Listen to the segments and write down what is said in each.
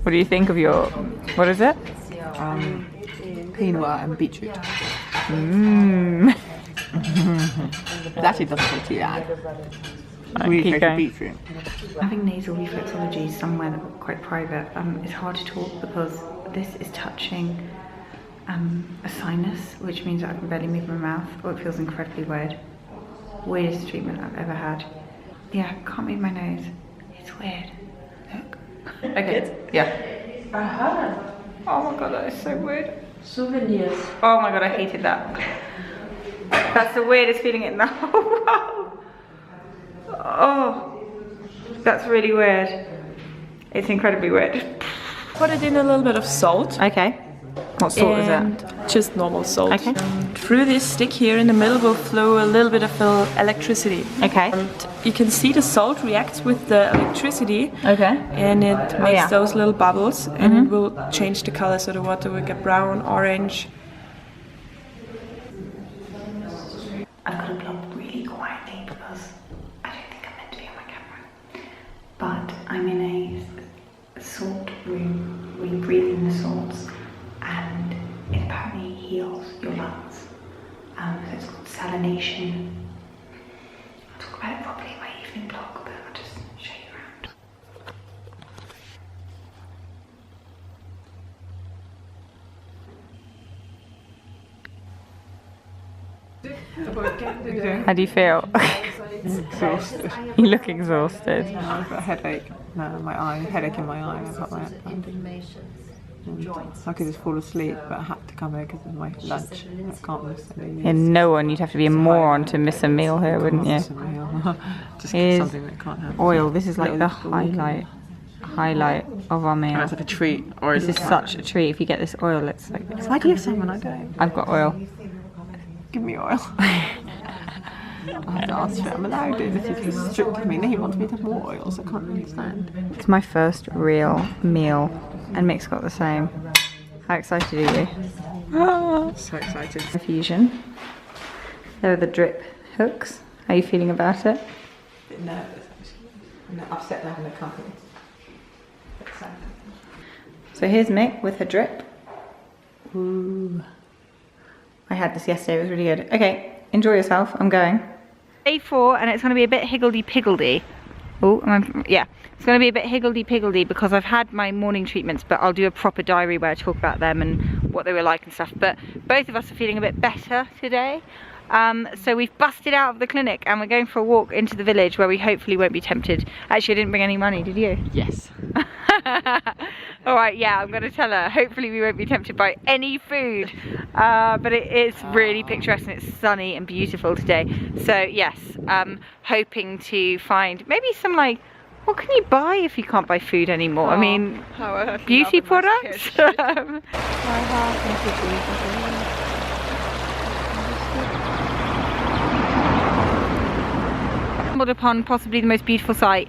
What do you think of your, what is it? Quinoa and beetroot. Mmm. It actually doesn't taste too bad. Really Really tasty beetroot. Having nasal reflexology somewhere quite private, it's hard to talk because this is touching a sinus, which means that I can barely move my mouth, or it feels incredibly weird. Weirdest treatment I've ever had. Yeah, can't move my nose. It's weird. Look. Okay. Yeah. Oh my god, that is so weird. Souvenirs. Oh my god, I hated that. That's the weirdest feeling in the whole world. Oh, that's really weird. It's incredibly weird. Put it in a little bit of salt. Okay. What salt is and it? Just normal salt. Okay. Through this stick here in the middle will flow a little bit of electricity. Okay. And you can see the salt reacts with the electricity. Okay. And it makes those little bubbles and it will change the color, so the water will get brown, orange. I've got to blog really quietly because I don't think I'm meant to be on my camera. But I'm in a salt room where you breathe in the salts and it apparently heals your lungs. So it's called salination. I'll talk about it properly in my evening blog, but I'll just show you around. How do you feel? Exhausted. You look exhausted. I've got a headache. No, my eye. Headache in my eye. I've got my I could just fall asleep, but I had to come here because of my lunch. I can't miss any. And no one, you'd have to be a moron to miss a meal here, wouldn't you? Just Here's something that can't happen. Oil. This is like the highlight of our meal. It's like a treat. Or This is such a treat. If you get this oil, it's like this. Why do you have someone I don't? I've got oil. Give me oil. I have to ask for it. I'm allowed it. This is strict with me. No, he wants me to have more oils. I can't understand. It's my first real meal, and Mick's got the same. How excited are you? So excited. Fusion. There are the drip hooks. How are you feeling about it? A bit nervous actually. I'm upset now in the company. So here's Mick with her drip. Ooh. I had this yesterday, it was really good. Okay, enjoy yourself, I'm going. Day 4, and it's going to be a bit higgledy-piggledy. Oh, yeah. It's going to be a bit higgledy-piggledy because I've had my morning treatments, but I'll do a proper diary where I talk about them and what they were like and stuff. But both of us are feeling a bit better today. So we've busted out of the clinic and we're going for a walk into the village where we hopefully won't be tempted. Actually, I didn't bring any money, did you? Yes. Alright, yeah, I'm going to tell her. Hopefully we won't be tempted by any food. But it's really picturesque and it's sunny and beautiful today. So yes, hoping to find maybe some like, what can you buy if you can't buy food anymore? I mean, beauty products? Stumbled upon possibly the most beautiful sight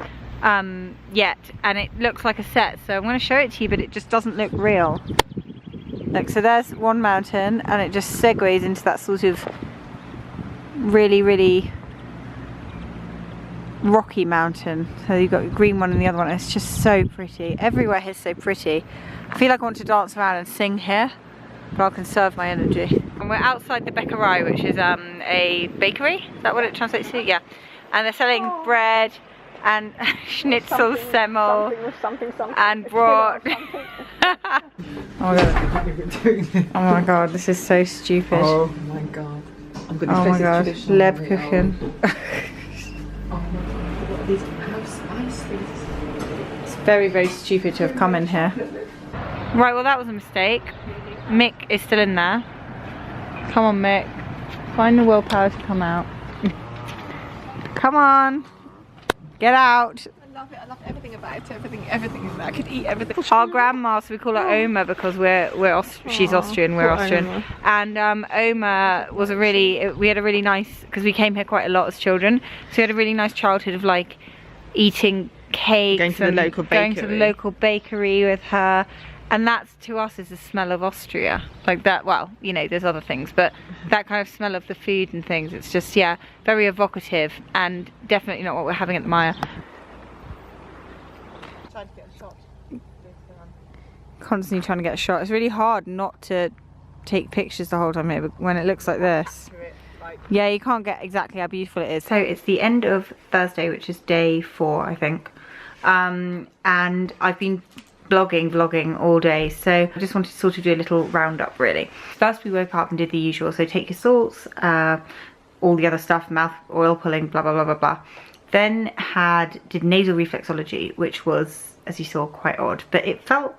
yet, and it looks like a set, so I'm going to show it to you, but it just doesn't look real. Look, so there's one mountain and it just segues into that sort of really rocky mountain. So you've got a green one and the other one, and it's just so pretty. Everywhere here is so pretty. I feel like I want to dance around and sing here, but I'll conserve my energy. And we're outside the Bäckerei, which is a bakery. Is that what it translates to? Yeah. And they're selling bread and schnitzel semmel and brot. Oh my god, this is so stupid. Oh my god. I'm gonna oh my god, Lebkuchen. It's very stupid to have come in here. Right, well that was a mistake. Mick is still in there. Come on Mick, find the willpower to come out. Come on, get out. I love it. I love everything about it. Everything is there. I could eat everything. Our grandma, so we call her Oma because she's Austrian, we're Austrian. Oma. And Oma was we had a really nice, because we came here quite a lot as children, so we had a really nice childhood of like eating cakes, going to the local bakery with her. And that's, to us, is the smell of Austria. Like that, well, you know, there's other things, but that kind of smell of the food and things, it's just, yeah, very evocative and definitely not what we're having at the Mayr. constantly trying to get a shot. It's really hard not to take pictures the whole time here when it looks like this. Yeah, you can't get exactly how beautiful it is. So it's the end of Thursday, which is day 4, I think. And I've been vlogging all day, so I just wanted to sort of do a little roundup really. First we woke up and did the usual, so take your salts, all the other stuff, mouth oil pulling, blah blah blah blah blah. Then did nasal reflexology, which was, as you saw, quite odd, but it felt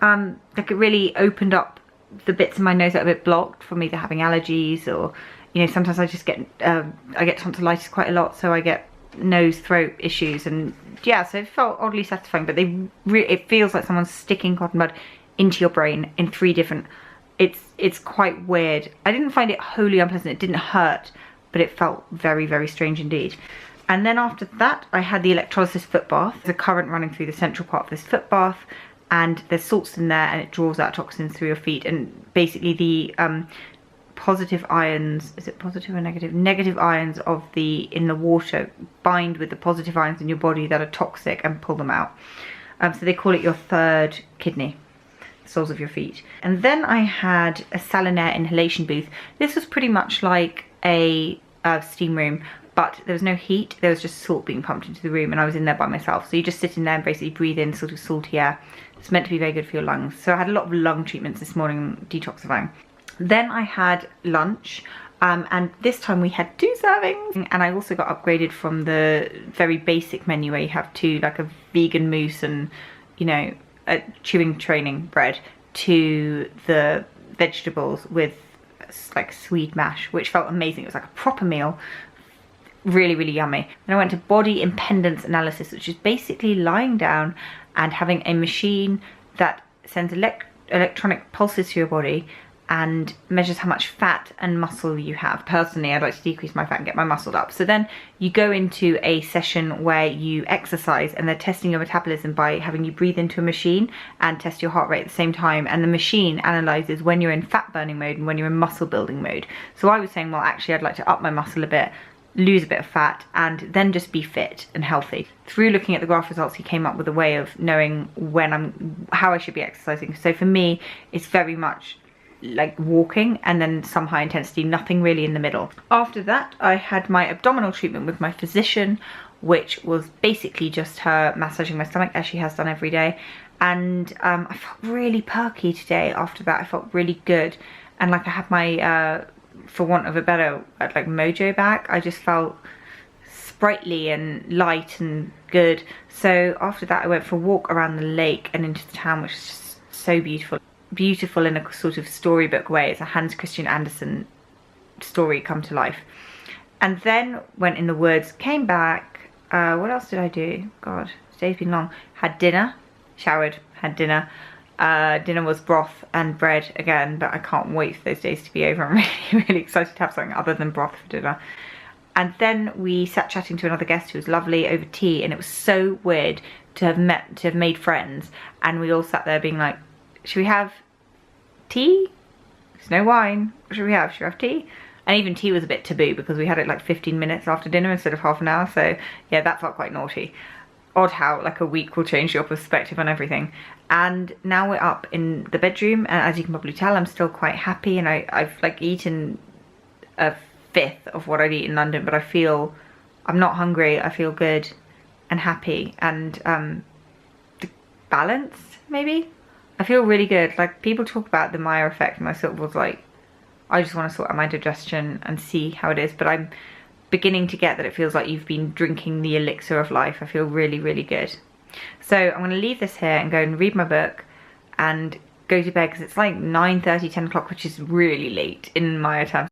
like it really opened up the bits in my nose that are a bit blocked from either having allergies or, you know, sometimes I just get I get tonsillitis quite a lot, so I get nose throat issues, and yeah, so it felt oddly satisfying. But it feels like someone's sticking cotton bud into your brain in 3 different, it's quite weird. I didn't find it wholly unpleasant, it didn't hurt, but it felt very, very strange indeed. And then after that I had the electrolysis foot bath. There's a current running through the central part of this foot bath, and there's salts in there, and it draws out toxins through your feet, and basically the positive ions, is it positive or negative? Negative ions in the water bind with the positive ions in your body that are toxic and pull them out. So they call it your 3rd kidney, the soles of your feet. And then I had a Saline inhalation booth. This was pretty much like a steam room, but there was no heat, there was just salt being pumped into the room, and I was in there by myself. So you just sit in there and basically breathe in sort of salty air. It's meant to be very good for your lungs. So I had a lot of lung treatments this morning, detoxifying. Then I had lunch, and this time we had 2 servings, and I also got upgraded from the very basic menu where you have 2, like a vegan mousse and, you know, a chewing training bread, to the vegetables with like sweet mash, which felt amazing. It was like a proper meal, really, really yummy. Then I went to body impedance analysis, which is basically lying down and having a machine that sends electronic pulses to your body and measures how much fat and muscle you have. Personally, I'd like to decrease my fat and get my muscle up. So then you go into a session where you exercise, and they're testing your metabolism by having you breathe into a machine and test your heart rate at the same time. And the machine analyzes when you're in fat burning mode and when you're in muscle building mode. So I was saying, well, actually I'd like to up my muscle a bit, lose a bit of fat, and then just be fit and healthy. Through looking at the graph results, he came up with a way of knowing how I should be exercising. So for me, it's very much like walking and then some high intensity, nothing really in the middle. After that I had my abdominal treatment with my physician, which was basically just her massaging my stomach as she has done every day, and I felt really perky today. After that I felt really good, and like I had my for want of a better like mojo back. I just felt sprightly and light and good. So after that I went for a walk around the lake and into the town, which is just so beautiful in a sort of storybook way. It's a Hans Christian Andersen story come to life. And then went in the woods, came back, what else did I do? God, today's been long. Had dinner, showered, had dinner. Dinner was broth and bread again, but I can't wait for those days to be over. I'm really, really excited to have something other than broth for dinner. And then we sat chatting to another guest who was lovely over tea, and it was so weird to have made friends, and we all sat there being like, should we have tea? There's no wine. What should we have? Should we have tea? And even tea was a bit taboo because we had it like 15 minutes after dinner instead of half an hour. So yeah, that felt quite naughty. Odd how like a week will change your perspective on everything. And now we're up in the bedroom, and as you can probably tell, I'm still quite happy, and I've like eaten a 1/5 of what I'd eat in London, but I'm not hungry. I feel good and happy, and balanced maybe. I feel really good. Like, people talk about the Mayr effect, and I sort of was like, I just want to sort out my digestion and see how it is. But I'm beginning to get that it feels like you've been drinking the elixir of life. I feel really, really good. So I'm going to leave this here and go and read my book and go to bed, because it's like 9:30, 10 o'clock, which is really late in my time.